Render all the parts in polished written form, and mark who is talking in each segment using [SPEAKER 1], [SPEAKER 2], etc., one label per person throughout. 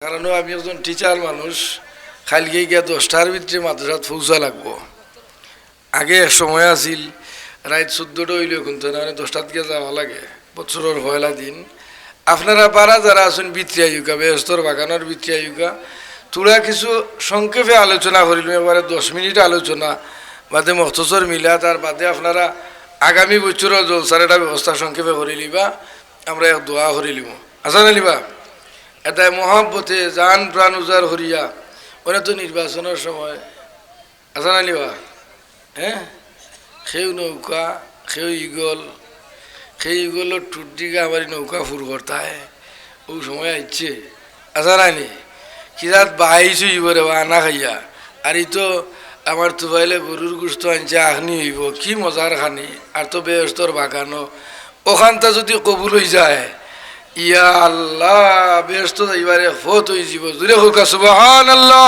[SPEAKER 1] কারণ আমি একজন টিচার মানুষ, খালকে গিয়া 10টার ভিতরে মাদ্রাসাত পৌঁছা লাগবো। আগে এক সময় আছিল রাত 14টা হইলে কিন্তু না, মানে 10টাত গিয়ে যাওয়া লাগে বছরের পয়লা দিন। আপনারা পারা যারা আছেন বিত্রি আয়ুকা, বেহস্তর বাগানের বিত্রি আয়ুকা, তোরা কিছু সংক্ষেপে আলোচনা করিল, এবারে 10 মিনিট আলোচনা বাদে মখতসর মিলা, তার বাদে আপনারা আগামী বছরের জলসার একটা ব্যবস্থা সংক্ষেপে করে লিবা, আমরা এক দোয়া করে লিব। আচ্ছা না লিবা? এটাই মহাব্বতে জান প্রাণ উজার হরিয়া, ওরা তো নির্বাচনের সময় আচ্ছা না লিবা? হ্যাঁ, সেও নৌকা, সেও ইগল, সেই ইগলের টুট দিকে আমার নৌকা ফুর করতায়, ও সময় আসছে। আচ্ছা নানি কিরাত বাহাইছু ইবরে বা আনা খাইয়া, আর ই তো আমার তো ভাইলে গরুর গুস্ত আনছে, আখনি হইব কি মজার খানি, আর তো বেহস্তর বাগানো ওখানটা যদি কবুল হয়ে যায়, ইয়া আল্লাহ, বেহস্ত যাইবারে ফত হয়ে যাব। জুড়ে হোক সুবহানাল্লাহ।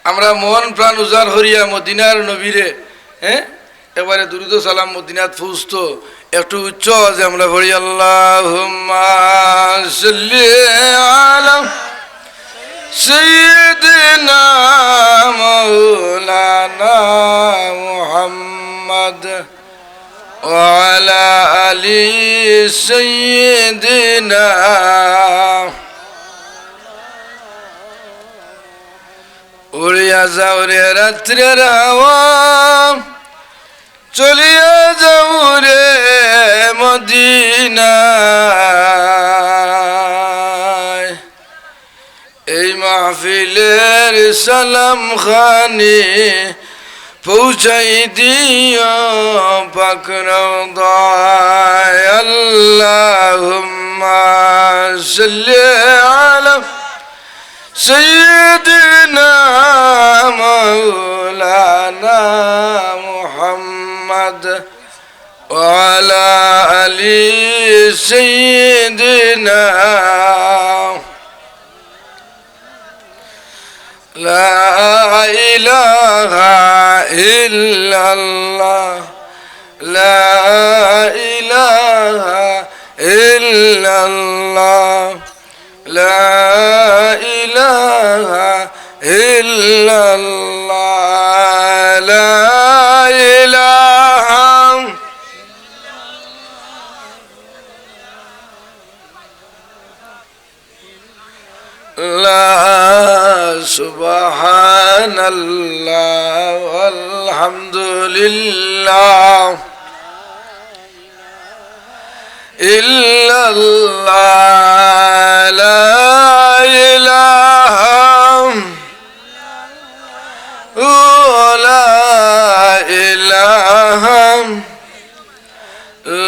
[SPEAKER 1] আমরা মন প্রাণ উজাড় হরিয়া মদিনার নবীরে, হ্যাঁ, এবারে দুরুদ সালাম মদিনাত ফুসতো একটু উচ্চ আওয়াজে আমরা পড়ি, আল্লাহুম্মা সাল্লি আলা সাইয়্যিদিনা মাওলানা মুহাম্মদ ওয়া আলা আলি সাইয়্যিদিনা। উড়িয়া যাও রে রাত্রের হাওয়া, চলিয়া যাও রে মদিনায়, এই মাহফিলের সালাম খানি পৌঁছাই দিও পাক রওদায়। আল্লাহুম্মা সাল্লি আলা সাইয়্যিদিনা মাওলানা মুহাম্মদ ওয়া আলা আলি সাইয়্যিদিনা। লা ইলাহা ইল্লাল্লাহ, লা ইলাহা ইল্লাল্লাহ, লা ইলাহা ইল্লাল্লাহ, লা ইলাহা। লা সুবহানাল্লাহ আলহামদুলিল্লাহ ইল্লাল্লাহ, লা ইলাহা লা ইলাহা,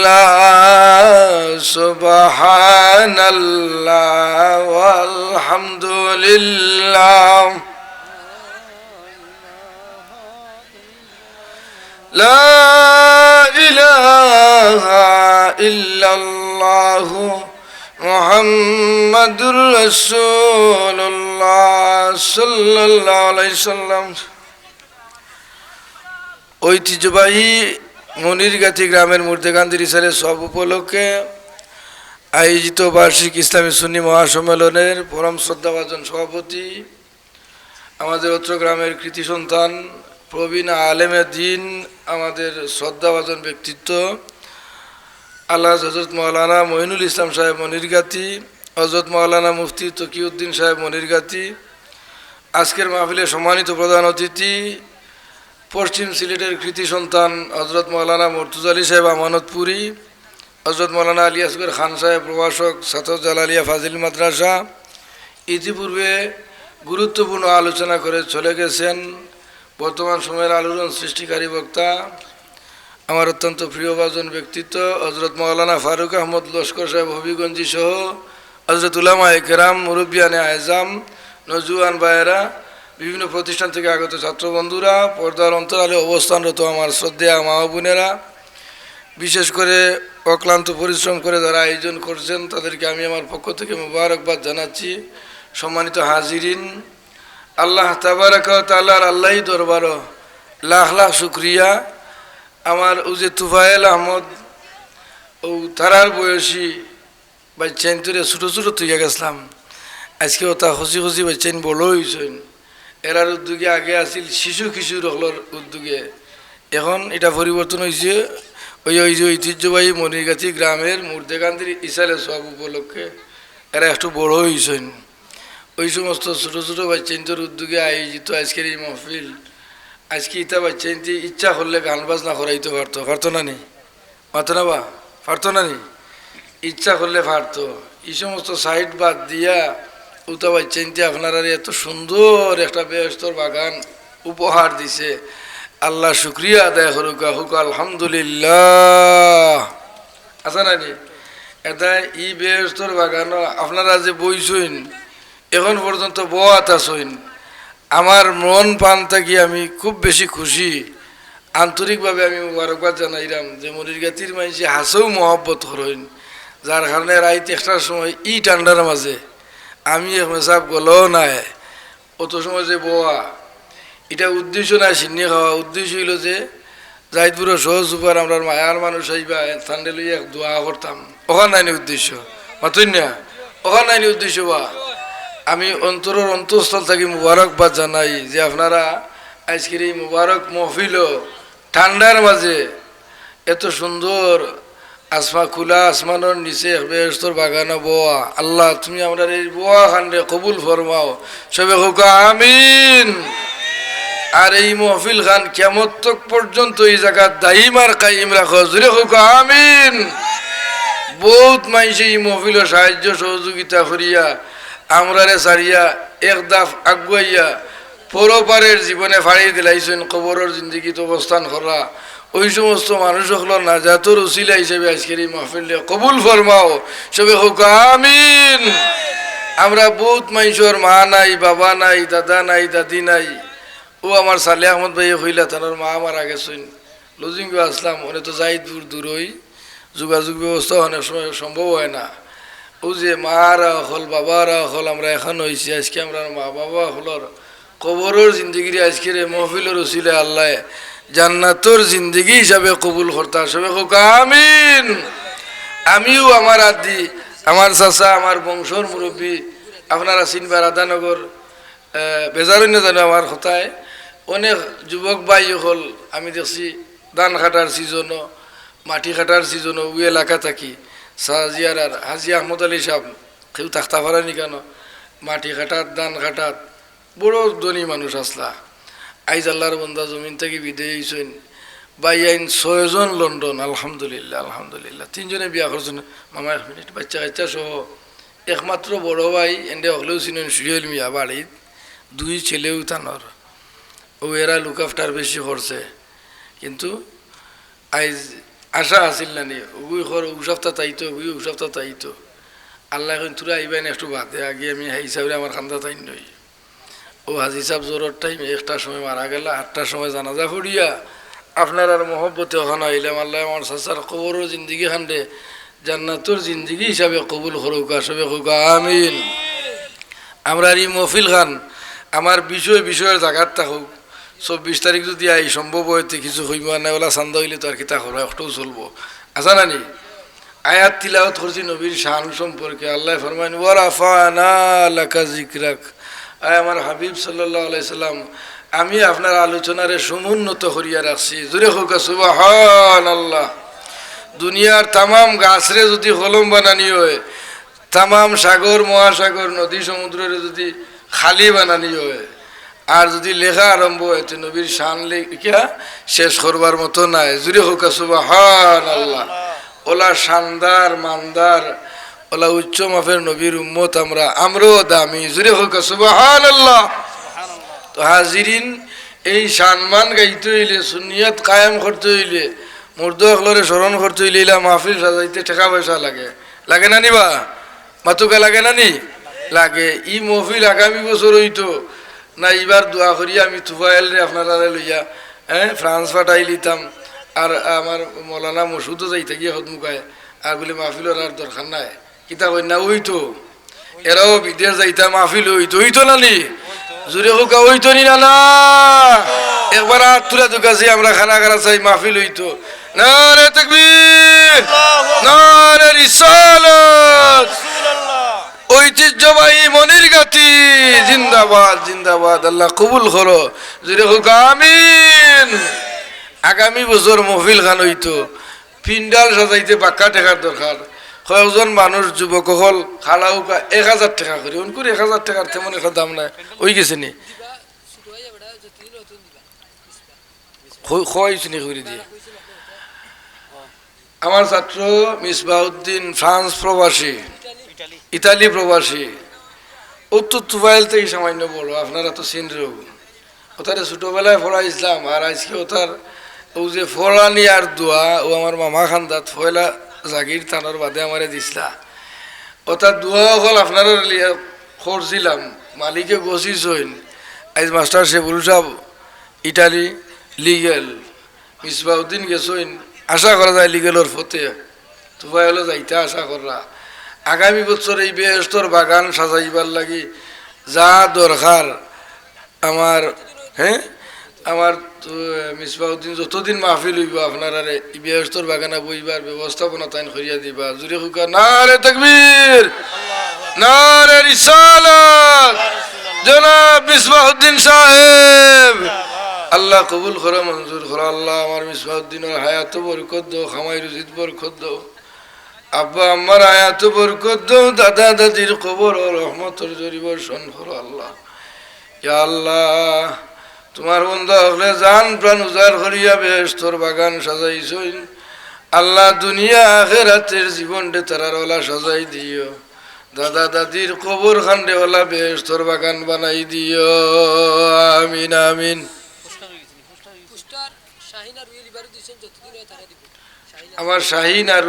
[SPEAKER 1] লা সুবহানাল্লাহ আলহামদুলিল্লাহ, লা ইলাহা ইল্লাল্লাহু মুহাম্মাদুর রাসূলুল্লাহ সাল্লাল্লাহু আলাইহি সাল্লাম। ঐতিহ্যবাহী মনিরগাতি গ্রামের মুর্দেকান্দির ইসারে সব উপলক্ষে আয়োজিত বার্ষিক ইসলামী সুন্নি মহাসম্মেলনের পরম শ্রদ্ধাভাজন সভাপতি, আমাদের অত্র গ্রামের কৃতি সন্তান প্রবীণ আলেমে দ্বীন, আমাদের শ্রদ্ধাভাজন ব্যক্তিত্ব আল্লাহ হযরত মাওলানা মঈনুল ইসলাম সাহেব মনিরগাতি, হযরত মাওলানা মুফতি তকিউদ্দিন সাহেব মনিরগাতি, আজকের মাহফিলের সম্মানিত প্রধান অতিথি পশ্চিম সিলেটের কৃতি সন্তান হযরত মাওলানা মুর্তুজা আলী সাহেব আমানতপুরি, হযরত মাওলানা আলী আসগর খান সাহেব প্রভাষক ছাত্র জালালিয়া ফাজিল মাদ্রাসা, ইতিপূর্বে গুরুত্বপূর্ণ আলোচনা করে চলে গেছেন বর্তমান সময়ের আলোড়ন সৃষ্টিকারী বক্তা, আমার অত্যন্ত প্রিয়ভাজন ব্যক্তিত্ব হযরত মাওলানা ফারুক আহমদ লস্কর সাহেব হবিগঞ্জি সহ হযরত উলামায়ে কেরাম, মুরব্বিয়ানে আয়জাম, নজওয়ান ভাইয়েরা, বিভিন্ন প্রতিষ্ঠান থেকে আগত ছাত্র বন্ধুরা, পর্দার অন্তরালে অবস্থানরত আমার শ্রদ্ধেয় মা বোনেরা, বিশেষ করে অক্লান্ত পরিশ্রম করে যারা আয়োজন করছেন তাদেরকে আমি আমার পক্ষ থেকে মুবারকবাদ জানাচ্ছি। সম্মানিত হাজিরিন, আল্লাহ তাবারাক ওয়া তাআলার আল্লাহই দরবার লাখ লাখ শুকরিয়া। আমার ও যে তুফায়েল আহমদ ও তারার বয়সী বাচ্চা ছোটো ছোটো তুইয়া গেছিলাম, আজকে ওটা খুশি খুশি পাচ্ছেন বড় হয়েছেন। এরার উদ্যোগে আগে আছিল শিশু কিশোর হলর উদ্যোগে, এখন এটা পরিবর্তন হয়েছে ওই যে ঐতিহ্যবাহী মনিরগাছি গ্রামের মুর্দেকান্দির ইসালে সব উপলক্ষে এরা একটু বড় হয়েছেন। ওই সমস্ত ছোটো ছোটো বাচ্চাদের উদ্যোগে আয়োজিত আজকের এই মহফিল। আজকে ইটা বাচ্চাইনটি ইচ্ছা করলে গান বাজনা করাইতে পারতো না নি, পারতো না বা পারতো না নি, ইচ্ছা করলে পারতো। এই সমস্ত সাইড বাদ দিয়া উতা বাচ্চাইনটি আপনারা এত সুন্দর একটা বেহস্তর বাগান উপহার দিছে। আল্লাহ শুক্রিয়া আদায় করুক, হুক আলহামদুলিল্লাহ। আচ্ছা না নি, এটা ই বেহস্তর বাগান আপনারা যে বইছেন এখন পর্যন্ত বোয়াত আসইন, আমার মন প্রাণ থাকি আমি খুব বেশি খুশি। আন্তরিকভাবে আমি মুবারকবাদ জানাইলাম যে মনিরগাতির মানুষে হাসেও মহব্বত করেন, যার কারণে রাইত একটার সময় ই ঠান্ডার মাঝে আমি মেসাব গলও নাই অত সময় যে বোয়া, এটা উদ্দেশ্য নাই সিন্নি খাওয়া, উদ্দেশ্য হইল যে জাহিদপুরের সহজ উপার আমরা মায়ার মানুষ আইবা ঠান্ডে লইয়া দোয়া করতাম, ওখান নাইনি উদ্দেশ্য মাতুন না, ওখান নাইনি উদ্দেশ্য। বা আমি অন্তরের অন্তঃস্থল থেকে মুবারকবাদ জানাই যে আপনারা আজকের এই মুবারক মহফিল ঠান্ডার মাঝে এত সুন্দর খোলা আসমানের নিচে বেহেশতের বাগানে বোয়া। আল্লাহ তুমি আমরা এই বোয়া খান্ডে কবুল ফরমাও, সবে হোক আমিন। আর এই মহফিল খান কিয়ামত তক পর্যন্ত এই জায়গা দাইম আর কাইম রাখো, জুড়ে হোক আমিন। বহুত মানুষ এই মহফিল সাহায্য সহযোগিতা করিয়া আমরারে সারিয়া এক দাফ আগুয়াইয়া পরপারের জীবনে ফাড়ি দিলাইছেন, কবরের জিন্দগিতে অবস্থান করা। ওই সমস্ত মানুষ হল নাজাতুর উসিলা হিসেবে আজকের এই মাহফিল কবুল ফরমাও, সবে হোক আমিন। আমরা বহুত মানুষের মা নাই, বাবা নাই, দাদা নাই, দাদি নাই। ও আমার সালে আহমদ ভাই হইলা তার মা মারা গেছেন, লজিং আসলাম ওনে তো যাই দূরই যোগাযোগ ব্যবস্থা অনেক সময় সম্ভব হয় না। ও যে মারা হল, বাবারা হল, আমরা এখন হয়েছি আজকে আমরা মা বাবা হলর কবরের জিন্দগির আজকের মহফিলের উসিলে আল্লাহ জান্নাতর জিন্দগি হিসাবে কবুল করতা, সবে হোক আমিন। আমিও আমার আদি, আমার চাচা, আমার বংশর মুরব্বী আপনারা চিনবার রাধানগর বেজারণ্য জানো আমার কথায় অনেক যুবক ভাই হল আমি দেখছি ধান কাটার সিজনও, মাটি কাটার সিজনও ওই এলাকা থাকি সাজিয়ার আর হাজি আহমদ আলী সাহেব কেউ থাকতে পারেনি কেন, মাটি কাটাত ধান কাটাত বড় ধনী মানুষ আসলা। আইজ আল্লাহর বন্দা জমিন থেকে বিদায় হয়েছেন। বাই আইন 6 জন লন্ডন, আলহামদুলিল্লাহ আলহামদুলিল্লাহ। 3 জনে বিয়া করছেন, মামা 1 মিনিট, বাচ্চা কাচ্চা সহ। একমাত্র বড় ভাই এনে হলেও ছিলেন সুহেল মিয়া বাড়িত, 2 ছেলেও তানর। ও এরা লুক আফটার বেশি করছে, কিন্তু আইজ আশা আসিল না নি ওই ঘর ও সপ্তাহ তাইতো, ওই সপ্তাহ তাইতো। আল্লাহ এখন তোরা আইবেন একটু বাদে, আগে আমি হাই হিসাবে আমার খান্দা তাই নই। ও হাজি সাহেব জোরের টাইম 1টার সময় মারা গেল, 8টার সময় জানাজা ফুড়িয়া আপনার আর মহব্বতে ওখানে আইলাম। আল্লাহ আমার সাসার কবরও জিন্দগি খান্ডে জান্নাতর জিন্দগি হিসাবে কবুল করুক, সবে হোক আমিন। আমরা এই মহফিল খান আমার বিষয়ের জায়গার থাকুক। 24 তারিখ যদি আই সম্ভব হইতে কিছু হইবা না, ওলা চান্দা হইলে তো আর কিতা করা একটাও চলবো। আচ্ছা নানি আয়াত তিলাওয়াত করছি নবীর শান সম্পর্কে। আল্লাহ ফরমান ওয়ারাফানা লাকা যিকরাক, আয় আমার হাবিব সাল্লাল্লাহু আলাইহি সাল্লাম আমি আপনার আলোচনারে সমুন্নত করিয়া রাখছি, জোরে হোক সুবহানাল্লাহ। দুনিয়ার তামাম গাছরে যদি কলম বানানি হয়, তামাম সাগর মহাসাগর নদী সমুদ্রের যদি খালি বানানি হয়, আর যদি লেখা আরম্ভ হয় তো নবীর শান লেখা শেষ করবার মতো নাই, জুড়ে হোক সুবহানাল্লাহ। ওলা শানদার মানদার ওলা উচ্চ মাফের নবীর উম্মত আমরাও দামি, জুড়ে হোক সুবহানাল্লাহ। তো হাজিরিন, এই সম্মান গাইতে হইলে, সুন্নিয়ত কায়েম করতে হইলে, মুর্দ হলরে স্মরণ করতে হইলে মাহফিল সাজাইতে টাকা পয়সা লাগে, লাগে না নিবা মাতুকা, লাগে না নি লাগে। ই মহফিল আগামী বছর হইতো না, এবার দোয়া করিয়া আমি তুফাইল রে আপনারা লইয়া ফ্রান্স ফাটাই লিতাম, আর আমার মৌলানা মসুদও যাইতে গিয়ে হদমুখায়, আর বলে মাহফিলের আর দরকার নাই কিতা কই না হইতো, এরাও বিদেশ যাইতা মাহফিল হইতো, হইতো না নি জুড়ে হোকা হইতো নি না, একবার হাত তুলে দুকাছি আমরা খানা খানা চাই মাহফিল হইতো। নারে তাকবীর, নারে রিসালাত। ঐতিহ্যবাহী মনির জিন্দাবাদ জিন্দাবাদ, আল্লাহ কবুল করো, যদি হোক আমিন। আগামী বছর মহফিল খান হইতো, পিন্ডাল সাজাইতে বাক্কা টাকার দরকার। কয়েকজন মানুষ যুবক হল খালা উকা 1000 টাকা করে, উনকুর 1000 টাকার তেমন একটা দাম নাই, ওই গেছে নি খোয়াইছি নি করে দিয়ে। আমার ছাত্র মিসবাউদ্দিন ফ্রান্স প্রবাসী, ইতালি প্রবাসী, উত্তর তুফাইল থেকে সামান্য বড়, আপনারা তো চিনরেও। ওটারে ছোটবেলায় পড়াইছিলাম, আর আজকে ওটার ও যে ফরানি আর দোয়া ও আমার মামা খান্দাত ফয়লা জাগির থানার বাদে আমারে দিছিলা। ওটার দোয়া হল আপনারা করছিলাম, মালিকে গছিস হইন। আজ মাস্টার শেবুল সাহেব ইটালি লিগেল, মিসবাউদ্দিন গেছইন, আশা করা যায় লিগেলর ফতে তুফাইলে যাইতে আশা করা। আগামী বছর এই বেহেশতর বাগান সাজাইবার লাগি যা দরকার আমার, হ্যাঁ আমার মিসবাউদ্দিন যতদিন মাহফিল হইব আপনারা এই বেহেশতর বাগানে বইবার ব্যবস্থাপনা তাইন করিয়া দিবা। জুড়ে হুকা নারে তাকবীর, নারে রিসালাত, জনাব মিসবাউদ্দিন সাহেব। আল্লাহ কবুল করো, মঞ্জুর করো। আল্লাহ আমার মিসবাউদ্দিনের হায়াত বরকত দাও, খামাই রুজিত বরকত দাও, আব্বা আমার হায়াত বরকত দাও, দাদা দাদির কবর ও রহমতের জরি বর্ষণ করো। আল্লাহ ইয়া আল্লাহ, তোমার বন্ধা হলে জান প্রাণ উজাড় করিয়া বেহেশতর বাগান সাজাইছইন। আল্লাহ দুনিয়া আখিরাতের জীবনটা তারার ওলা সাজাই দিও, দাদা দাদির কবর খান্ডে ওলা বেহেশতর বাগান বানাই দিও, আমিন আমিন। আমার শাহিন আর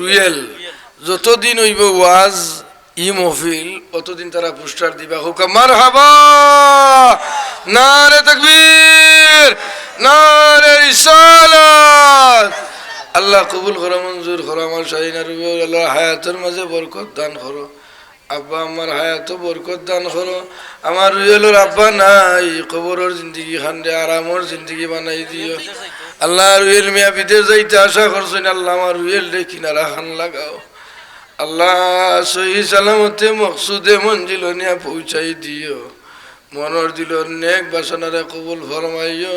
[SPEAKER 1] রুয়েল যতদিন হইব ওয়াজ ই মহফিল, অতদিন তারা পুস্টার দিবা। হুকা মারহাবা, নারে তাকবীর, নারে রিসালাত। আল্লাহ কবুল করো, মঞ্জুর করো। আমার শাহিন আর রুয়েল আল্লাহ হায়াতের মাঝে বরকত দান করো। আব্বা আমার হায়াত বরকত দান করো। আমার রুয়েলের আব্বা নাই, কবরের জিন্দগি খান্ডে আরামর জিন্দগি বানাই দিও। আল্লাহ রুয়েল মিয়া বিদেশ যাইতে আশা করছেন, আল্লাহ আমার রুয়েল রে কিনারা খান লাগাও। আল্লাহ সহি সালামতে মকসুদে মঞ্জিল নিয়া পৌঁছাই দিও। মনের দিল নেক বাসনারে কবুল ফরমাইও।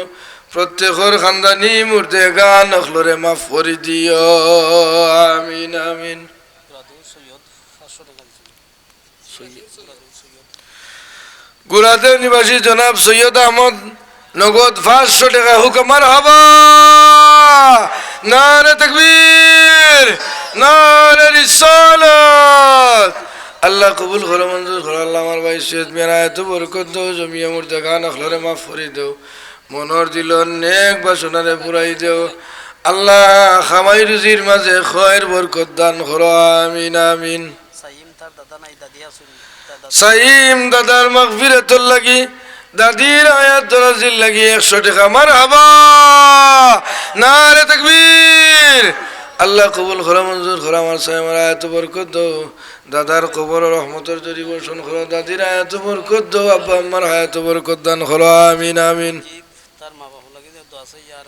[SPEAKER 1] প্রত্যেকর খানদানি মুর্দে গান অখলরে মাফ করে দিও, আমিন আমিন। গুরাদেব নিবাসী জনাব সৈয়দ আহমদ নগদ 500 টাকা। হুকা মারহাবা, নারে তাকবীর, নারে রিসালাত। আল্লাহ কবুল করো, মঞ্জুর করো। আল্লাহ আমার ভাই সৈয়দ মিয়া আয়াত বরকত দাও, জমিয়া মুর্দে গান অখলরে মাফ করে দাও, মনের দিল নেক বাসনারে পুরাই দেও। আল্লাহ খামাই রুজির মাঝে খয়ের বরকত দান করো, আমিন আমিন। সাইম দাদার মাগফিরাতুল লাগি, দাদির আয়াত দরাজির লাগি 100 টাকা। মারহাবা, নারে তাকবীর। আল্লাহ কবুল করো, মঞ্জুর করো। আমার সাইমের আয়াত বরকত দাও, দাদার কবর রহমতের জরি বর্ষণ করো, দাদির আয়াত বরকত দাও, আব্বা আম্মার আয়াত বরকত দান করো, আমিন আমিন। তার মা বাবা লাগি দোয়া চাই আর